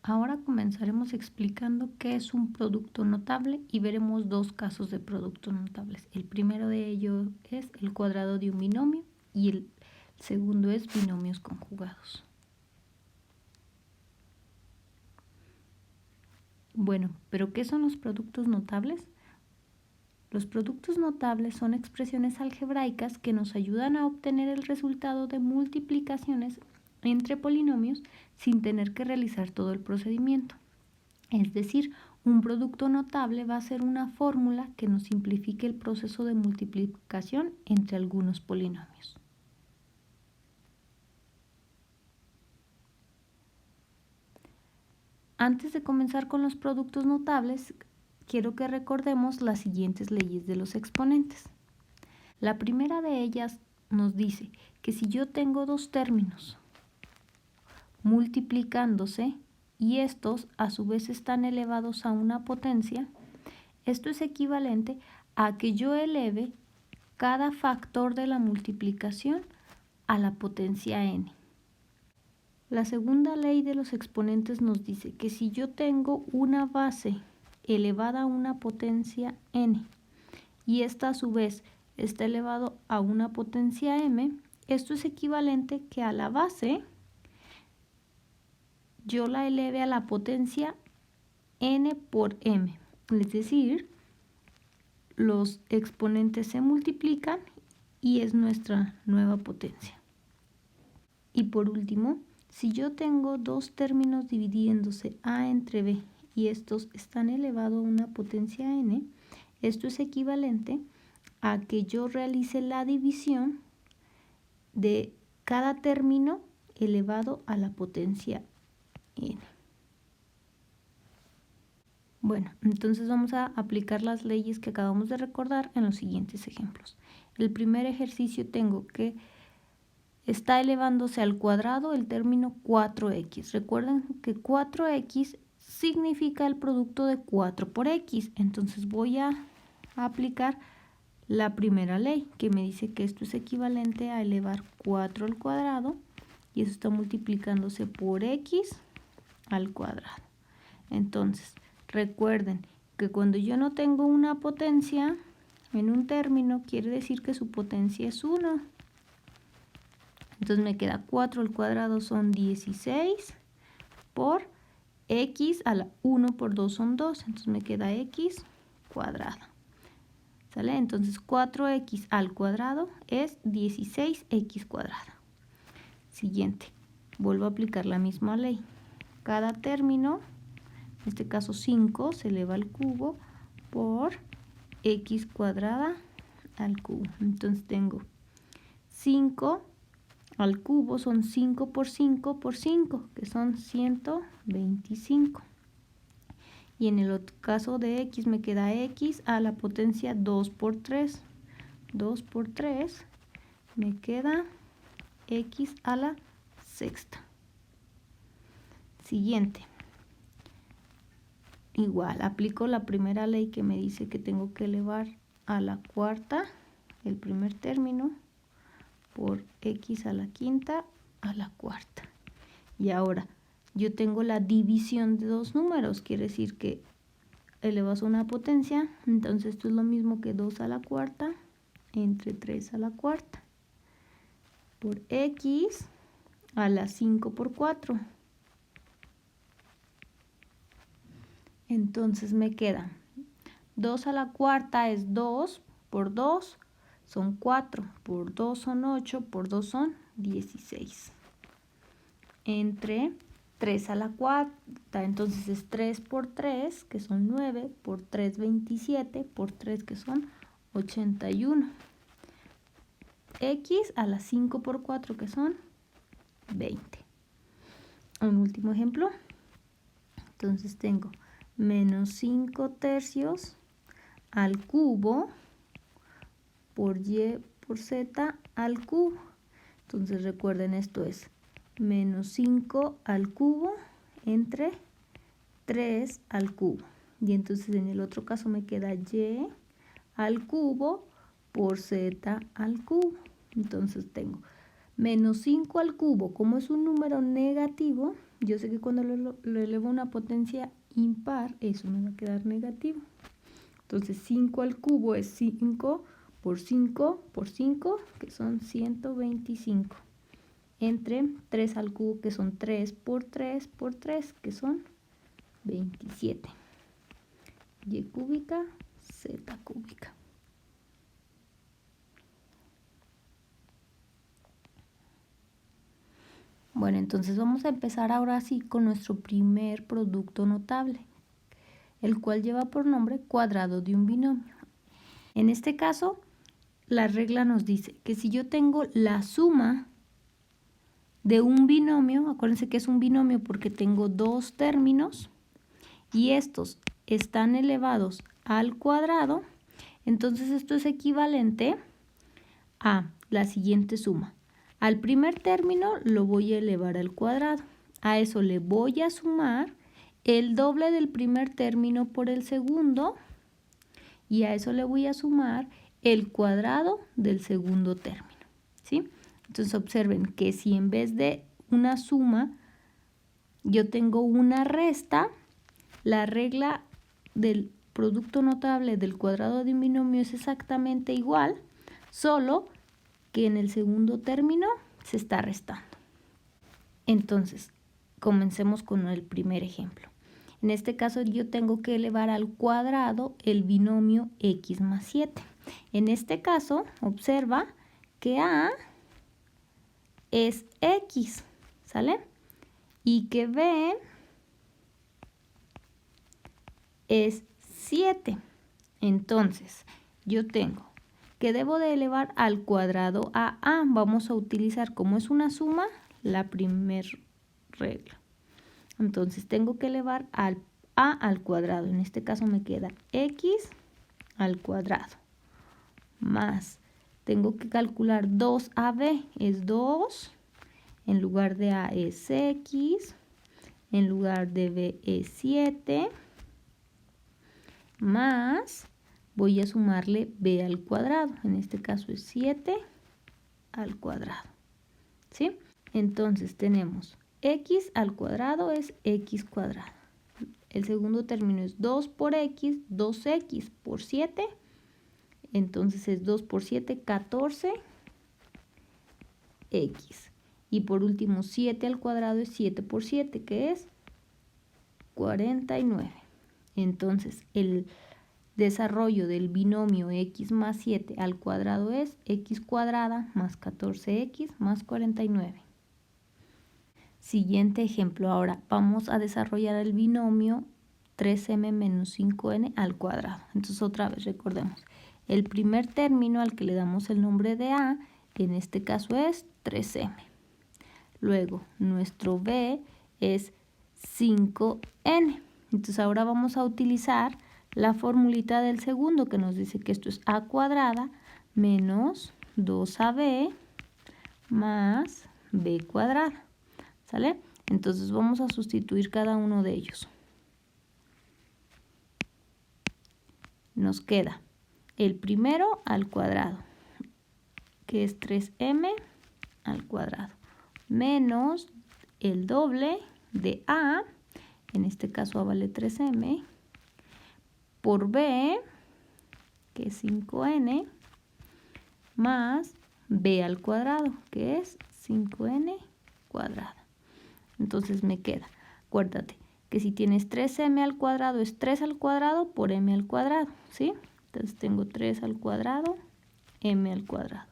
Ahora comenzaremos explicando qué es un producto notable y veremos dos casos de productos notables. El primero de ellos es el cuadrado de un binomio y el segundo es binomios conjugados. Bueno, ¿pero qué son los productos notables? Los productos notables son expresiones algebraicas que nos ayudan a obtener el resultado de multiplicaciones entre polinomios sin tener que realizar todo el procedimiento. Es decir, un producto notable va a ser una fórmula que nos simplifique el proceso de multiplicación entre algunos polinomios. Antes de comenzar con los productos notables, quiero que recordemos las siguientes leyes de los exponentes. La primera de ellas nos dice que si yo tengo dos términos multiplicándose y estos a su vez están elevados a una potencia, esto es equivalente a que yo eleve cada factor de la multiplicación a la potencia n. La segunda ley de los exponentes nos dice que si yo tengo una base elevada a una potencia n y esta a su vez está elevado a una potencia m, esto es equivalente que a la base yo la eleve a la potencia n por m, es decir, los exponentes se multiplican y es nuestra nueva potencia. Y por último, si yo tengo dos términos dividiéndose a entre b y estos están elevados a una potencia n, esto es equivalente a que yo realice la división de cada término elevado a la potencia n. Bueno, entonces vamos a aplicar las leyes que acabamos de recordar en los siguientes ejemplos. El primer ejercicio tengo que está elevándose al cuadrado el término 4x. Recuerden que 4x significa el producto de 4 por x. Entonces voy a aplicar la primera ley que me dice que esto es equivalente a elevar 4 al cuadrado y eso está multiplicándose por x al cuadrado. Entonces, recuerden que cuando yo no tengo una potencia en un término, quiere decir que su potencia es 1. Entonces me queda 4 al cuadrado son 16 por x a la 1 por 2 son 2. Entonces me queda x cuadrada. ¿Sale? Entonces 4x al cuadrado es 16x cuadrada. Siguiente. Vuelvo a aplicar la misma ley. Cada término, en este caso 5, se eleva al cubo por x cuadrada al cubo. Entonces tengo 5 al cubo son 5 por 5 por 5, que son 125. Y en el otro caso de x me queda x a la potencia 2 por 3. 2 por 3 me queda x a la sexta. Siguiente. Igual, aplico la primera ley que me dice que tengo que elevar a la cuarta el primer término por x a la quinta a la cuarta. Y ahora, yo tengo la división de dos números, quiere decir que elevas a una potencia, entonces esto es lo mismo que 2 a la cuarta entre 3 a la cuarta por x a la 5 por 4. Entonces me queda 2 a la cuarta es 2 por 2 son 4, por 2 son 8, por 2 son 16. Entre 3 a la cuarta, entonces es 3 por 3, que son 9, por 3, 27, por 3, que son 81. X a la 5 por 4, que son 20. Un último ejemplo. Entonces tengo menos 5 tercios al cubo por y por z al cubo. Entonces recuerden, esto es menos 5 al cubo entre 3 al cubo. Y entonces en el otro caso me queda y al cubo por z al cubo. Entonces tengo Menos 5 al cubo, como es un número negativo, yo sé que cuando lo elevo a una potencia impar, eso me va a quedar negativo. Entonces 5 al cubo es 5 por 5 por 5, que son 125. Entre 3 al cubo, que son 3 por 3 por 3, que son 27. Y cúbica, z cúbica. Bueno, entonces vamos a empezar ahora sí con nuestro primer producto notable, el cual lleva por nombre cuadrado de un binomio. En este caso, la regla nos dice que si yo tengo la suma de un binomio, acuérdense que es un binomio porque tengo dos términos y estos están elevados al cuadrado, entonces esto es equivalente a la siguiente suma. Al primer término lo voy a elevar al cuadrado. A eso le voy a sumar el doble del primer término por el segundo y a eso le voy a sumar el cuadrado del segundo término, ¿sí? Entonces observen que si en vez de una suma yo tengo una resta, la regla del producto notable del cuadrado de un binomio es exactamente igual, solo que en el segundo término se está restando. Entonces, comencemos con el primer ejemplo. En este caso yo tengo que elevar al cuadrado el binomio x más 7. En este caso, observa que a es x, ¿sale? Y que b es 7. Entonces, yo tengo que debo de elevar al cuadrado a a. Vamos a utilizar, como es una suma, la primera regla. Entonces, tengo que elevar al a al cuadrado. En este caso me queda x al cuadrado. Más, tengo que calcular 2ab. Es 2. En lugar de a es x. En lugar de b es 7. Más, voy a sumarle b al cuadrado. En este caso es 7 al cuadrado. ¿Sí? Entonces tenemos x al cuadrado es x cuadrado. El segundo término es 2 por x, 2x por 7. Entonces es 2 por 7, 14x. Y por último 7 al cuadrado es 7 por 7, que es 49. Entonces el desarrollo del binomio x más 7 al cuadrado es x cuadrada más 14x más 49. Siguiente ejemplo. Ahora vamos a desarrollar el binomio 3m menos 5n al cuadrado. Entonces otra vez recordemos. El primer término al que le damos el nombre de a, en este caso es 3m. Luego nuestro b es 5n. Entonces ahora vamos a utilizar la formulita del segundo que nos dice que esto es a cuadrada menos 2ab más b cuadrada. ¿Sale? Entonces vamos a sustituir cada uno de ellos. Nos queda el primero al cuadrado, que es 3m al cuadrado, menos el doble de a, en este caso a vale 3m, por b, que es 5n, más b al cuadrado, que es 5n cuadrada. Entonces me queda, acuérdate, que si tienes 3m al cuadrado es 3 al cuadrado por m al cuadrado, ¿sí? Entonces tengo 3 al cuadrado, m al cuadrado,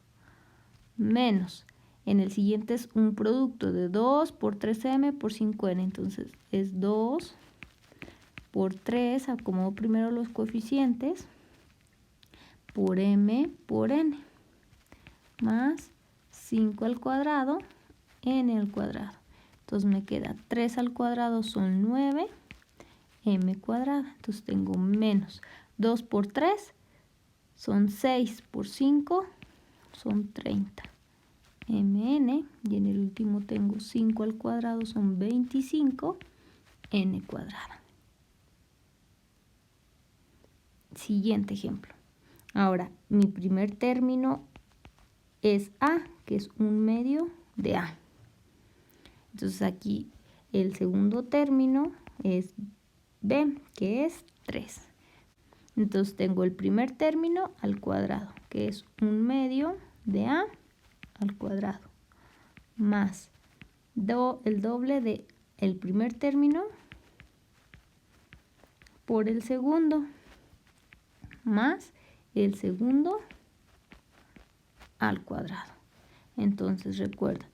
menos, en el siguiente es un producto de 2 por 3m por 5n, entonces es 2 por 3, acomodo primero los coeficientes, por m por n, más 5 al cuadrado, n al cuadrado. Entonces me queda 3 al cuadrado son 9, m cuadrada. Entonces tengo menos 2 por 3 son 6 por 5 son 30. mn, y en el último tengo 5 al cuadrado son 25, n cuadrada. Siguiente ejemplo. Ahora, mi primer término es a, que es 1/2 de a. Entonces aquí el segundo término es b, que es 3. Entonces tengo el primer término al cuadrado, que es 1/2 de a al cuadrado, más el doble de el primer término por el segundo, más el segundo al cuadrado. Entonces recuerda,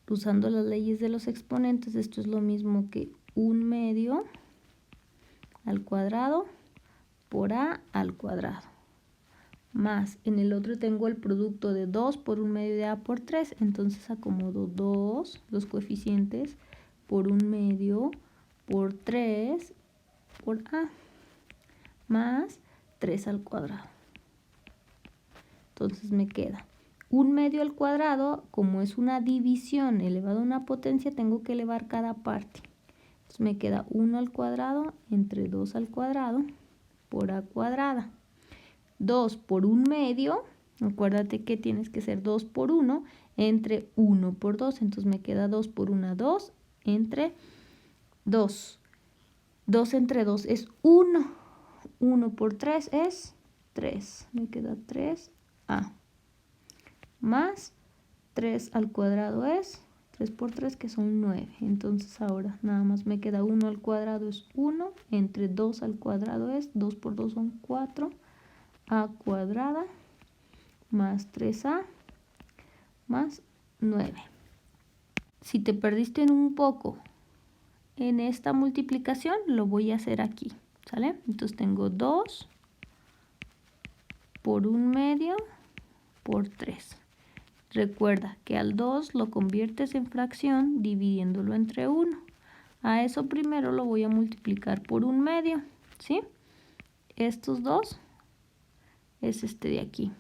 usando las leyes de los exponentes, esto es lo mismo que 1/2 al cuadrado por a al cuadrado, más en el otro tengo el producto de 2 por 1/2 de a por 3, entonces acomodo 2, los coeficientes, por 1/2 por 3 por a, más 3 al cuadrado. Entonces me queda 1/2 al cuadrado, como es una división elevado a una potencia, tengo que elevar cada parte. Entonces me queda 1 al cuadrado entre 2 al cuadrado por a cuadrada. 2 por 1/2, acuérdate que tienes que ser 2 por 1 entre 1 por 2, entonces me queda 2 por 1, 2 entre 2. 2 entre 2 es 1. 1 por 3 es 3. Me queda 3a. Más 3 al cuadrado es 3 por 3, que son 9. Entonces ahora nada más me queda 1 al cuadrado es 1. Entre 2 al cuadrado es 2 por 2 son 4. A cuadrada más 3a más 9. Si te perdiste en un poco en esta multiplicación, lo voy a hacer aquí, ¿sale? Entonces tengo 2 por 1/2 por 3. Recuerda que al 2 lo conviertes en fracción dividiéndolo entre 1. A eso primero lo voy a multiplicar por 1/2, ¿sí? Estos dos es este de aquí.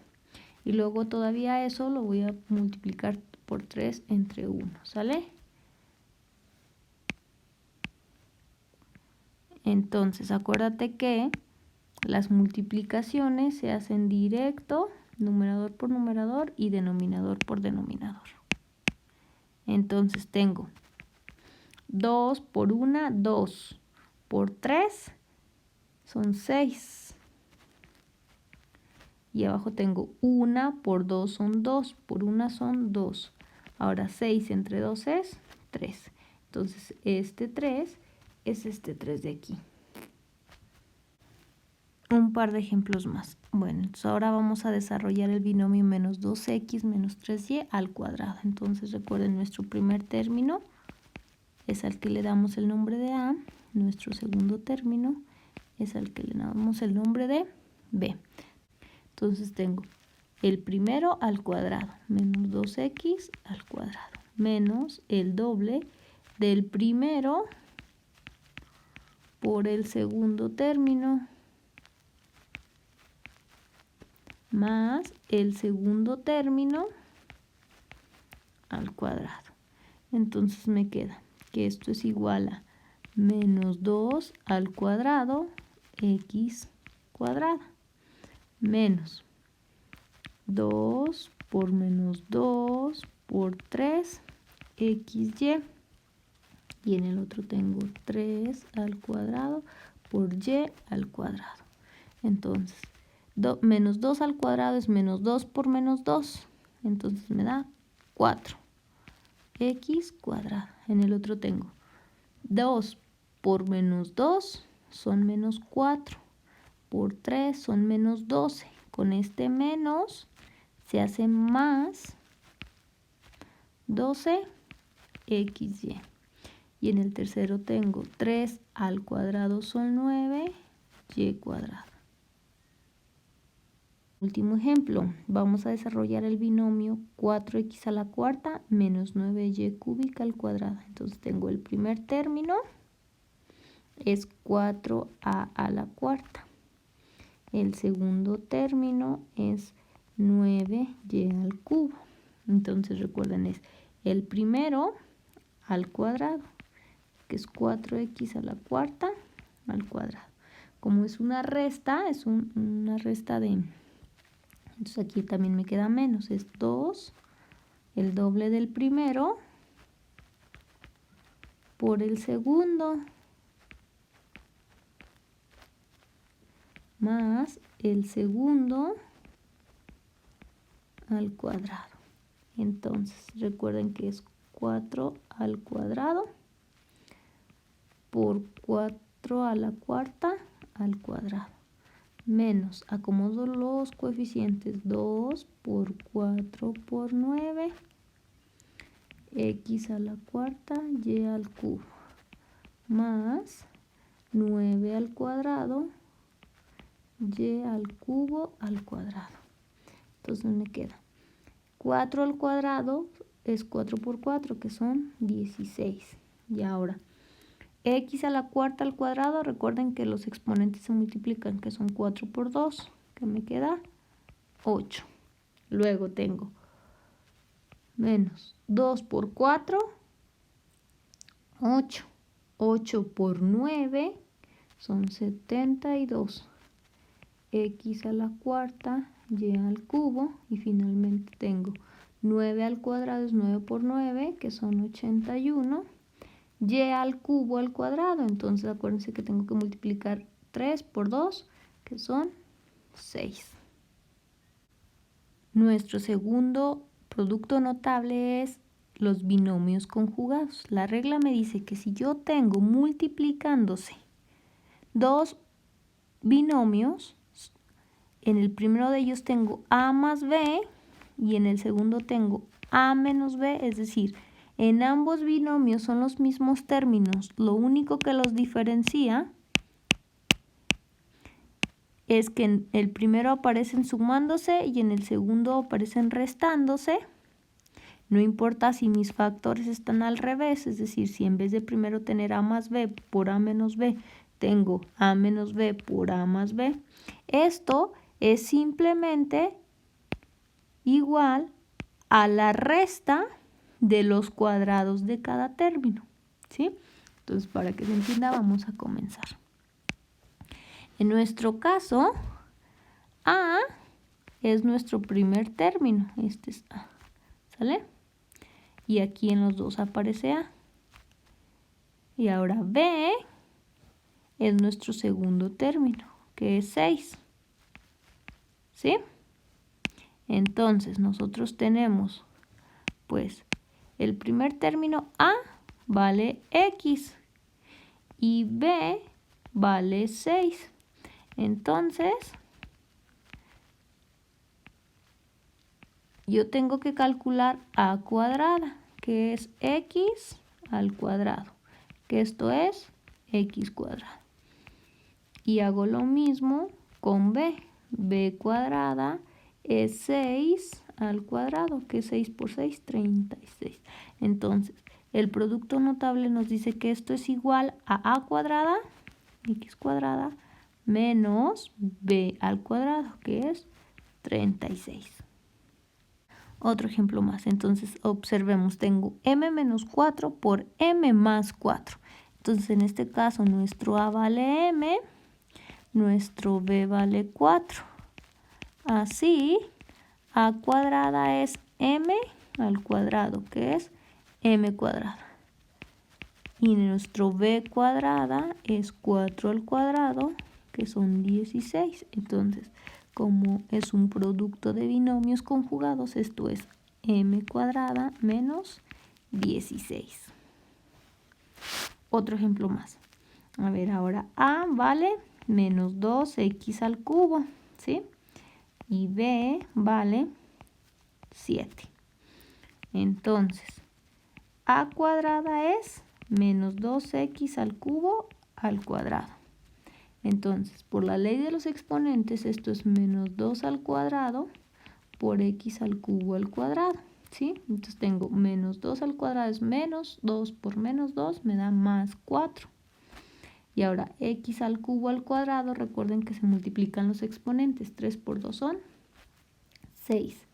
Y luego todavía eso lo voy a multiplicar por 3 entre 1, ¿sale? Entonces, acuérdate que las multiplicaciones se hacen directo, numerador por numerador y denominador por denominador. Entonces tengo 2 por 1, 2 por 3 son 6. Y abajo tengo 1 por 2 son 2, por 1 son 2. Ahora 6 entre 2 es 3. Entonces este 3 es este 3 de aquí. Un par de ejemplos más. Bueno, entonces ahora vamos a desarrollar el binomio menos 2x menos 3y al cuadrado. Entonces recuerden, nuestro primer término es al que le damos el nombre de a. Nuestro segundo término es al que le damos el nombre de b. Entonces tengo el primero al cuadrado, menos 2x al cuadrado, menos el doble del primero por el segundo término, más el segundo término al cuadrado. Entonces me queda que esto es igual a menos 2 al cuadrado x cuadrada, menos 2 por menos 2 por 3 xy, y en el otro tengo 3 al cuadrado por y al cuadrado. Entonces menos 2 al cuadrado es menos 2 por menos 2, entonces me da 4 x cuadrada. En el otro tengo 2 por menos 2 son menos 4, por 3 son menos 12. Con este menos se hace más 12xy. Y en el tercero tengo 3 al cuadrado son 9y cuadrada. Último ejemplo, vamos a desarrollar el binomio 4x a la cuarta menos 9y cúbica al cuadrado. Entonces tengo el primer término, es 4a a la cuarta. El segundo término es 9y al cubo. Entonces recuerden, es el primero al cuadrado, que es 4x a la cuarta al cuadrado. Como es una resta, es una resta de Entonces aquí también me queda menos, es 2, el doble del primero, por el segundo, más el segundo al cuadrado. Entonces recuerden que es 4 al cuadrado por 4 a la cuarta al cuadrado, menos, acomodo los coeficientes, 2 por 4 por 9, x a la cuarta, y al cubo, más 9 al cuadrado, y al cubo al cuadrado. Entonces me queda 4 al cuadrado es 4 por 4, que son 16. Y ahora, x a la cuarta al cuadrado, recuerden que los exponentes se multiplican, que son 4 por 2, que me queda 8. Luego tengo menos 2 por 4, 8. 8 por 9 son 72. X a la cuarta, y al cubo, y finalmente tengo 9 al cuadrado es 9 por 9, que son 81, y al cubo al cuadrado, entonces acuérdense que tengo que multiplicar 3 por 2, que son 6. Nuestro segundo producto notable es los binomios conjugados. La regla me dice que si yo tengo multiplicándose dos binomios, en el primero de ellos tengo a más b y en el segundo tengo a menos b, es decir, en ambos binomios son los mismos términos, lo único que los diferencia es que en el primero aparecen sumándose y en el segundo aparecen restándose. No importa si mis factores están al revés, es decir, si en vez de primero tener a más b por a menos b, tengo a menos b por a más b. Esto es simplemente igual a la resta de los cuadrados de cada término, ¿sí? Entonces, para que se entienda, vamos a comenzar. En nuestro caso, a es nuestro primer término, este es a, ¿sale? Y aquí en los dos aparece a. Y ahora b es nuestro segundo término, que es 6, ¿sí? Entonces, nosotros tenemos, pues, el primer término a vale x y b vale 6. Entonces, yo tengo que calcular a cuadrada, que es x al cuadrado, que esto es x cuadrado. Y hago lo mismo con b. b cuadrada es 6 al cuadrado, que es 6 por 6, 36. Entonces, el producto notable nos dice que esto es igual a cuadrada, x cuadrada, menos b al cuadrado, que es 36. Otro ejemplo más. Entonces, observemos, tengo m menos 4 por m más 4. Entonces, en este caso, nuestro a vale m, nuestro b vale 4. Así, a cuadrada es m al cuadrado, que es m cuadrada. Y nuestro b cuadrada es 4 al cuadrado, que son 16. Entonces, como es un producto de binomios conjugados, esto es m cuadrada menos 16. Otro ejemplo más. A ver, ahora a vale menos 2x al cubo, ¿sí? Y b vale 7. Entonces, a cuadrada es menos 2x al cubo al cuadrado. Entonces, por la ley de los exponentes, esto es menos 2 al cuadrado por x al cubo al cuadrado, ¿sí? Entonces tengo menos 2 al cuadrado es menos 2 por menos 2 me da más 4. Y ahora x al cubo al cuadrado, recuerden que se multiplican los exponentes, 3 por 2 son 6.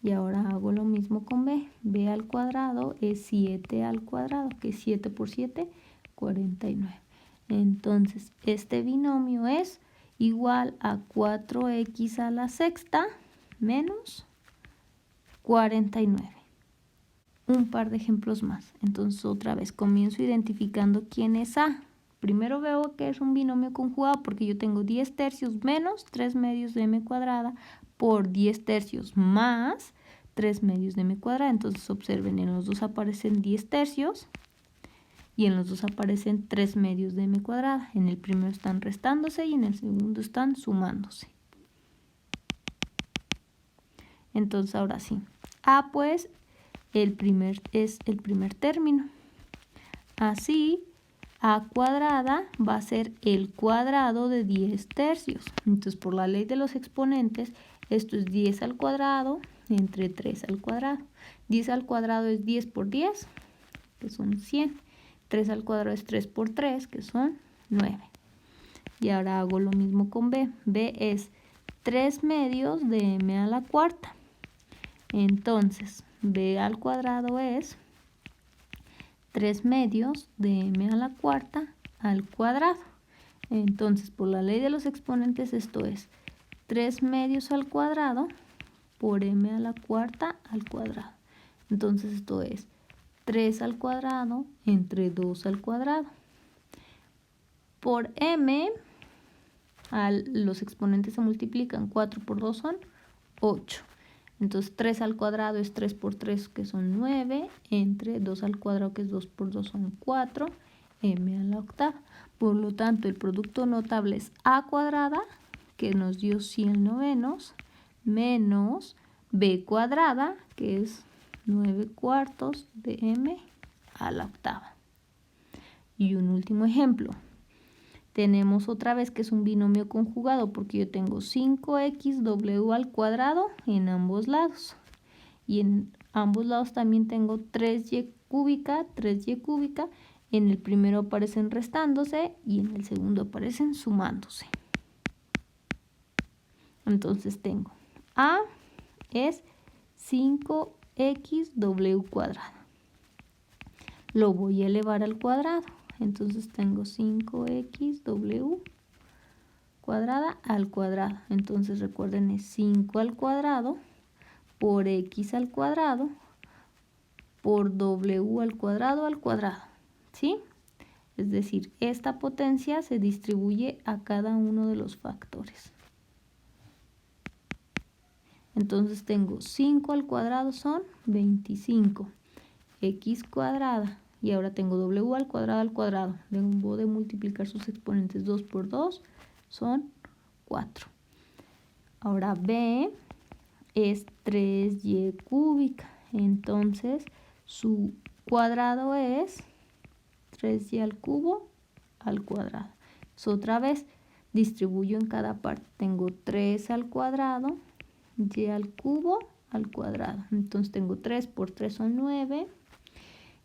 Y ahora hago lo mismo con b. b al cuadrado es 7 al cuadrado, que es 7 por 7, 49. Entonces, este binomio es igual a 4x a la sexta menos 49. Un par de ejemplos más. Entonces otra vez comienzo identificando quién es A. Primero veo que es un binomio conjugado porque yo tengo 10 tercios menos 3 medios de m cuadrada por 10 tercios más 3 medios de m cuadrada. Entonces observen, en los dos aparecen 10 tercios y en los dos aparecen 3 medios de m cuadrada. En el primero están restándose y en el segundo están sumándose. Entonces ahora sí. A pues es el primer término. Así, A cuadrada va a ser el cuadrado de 10 tercios. Entonces, por la ley de los exponentes, esto es 10 al cuadrado entre 3 al cuadrado. 10 al cuadrado es 10 por 10, que son 100. 3 al cuadrado es 3 por 3, que son 9. Y ahora hago lo mismo con B. B es 3 medios de m a la cuarta. Entonces, b al cuadrado es 3 medios de m a la cuarta al cuadrado. Entonces, por la ley de los exponentes, esto es 3 medios al cuadrado por m a la cuarta al cuadrado. Entonces, esto es 3 al cuadrado entre 2 al cuadrado. Por m, los exponentes se multiplican. 4 por 2 son 8. Entonces 3 al cuadrado es 3 por 3, que son 9, entre 2 al cuadrado, que es 2 por 2, son 4, m a la octava. Por lo tanto, el producto notable es a cuadrada, que nos dio 100 novenos, menos b cuadrada, que es 9 cuartos de m a la octava. Y un último ejemplo. Tenemos otra vez que es un binomio conjugado porque yo tengo 5xw al cuadrado en ambos lados. Y en ambos lados también tengo 3y cúbica. En el primero aparecen restándose y en el segundo aparecen sumándose. Entonces tengo A es 5xw cuadrado. Lo voy a elevar al cuadrado. Entonces tengo 5xw cuadrada al cuadrado. Entonces recuerden, es 5 al cuadrado por x al cuadrado por w al cuadrado. ¿Sí? Es decir, esta potencia se distribuye a cada uno de los factores. Entonces tengo 5 al cuadrado son 25. X cuadrada. Y ahora tengo w al cuadrado. Debo de multiplicar sus exponentes. 2 por 2 son 4. Ahora b es 3y cúbica. Entonces su cuadrado es 3y al cubo al cuadrado. Entonces, otra vez distribuyo en cada parte. Tengo 3 al cuadrado, y al cubo al cuadrado. Entonces tengo 3 por 3 son 9.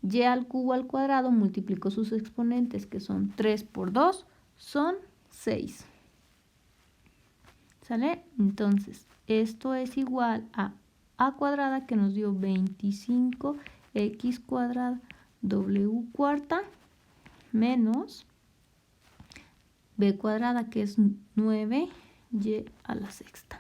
Y al cubo al cuadrado multiplico sus exponentes, que son 3 por 2, son 6. ¿Sale? Entonces, esto es igual a cuadrada, que nos dio 25x cuadrada w cuarta, menos b cuadrada, que es 9y a la sexta.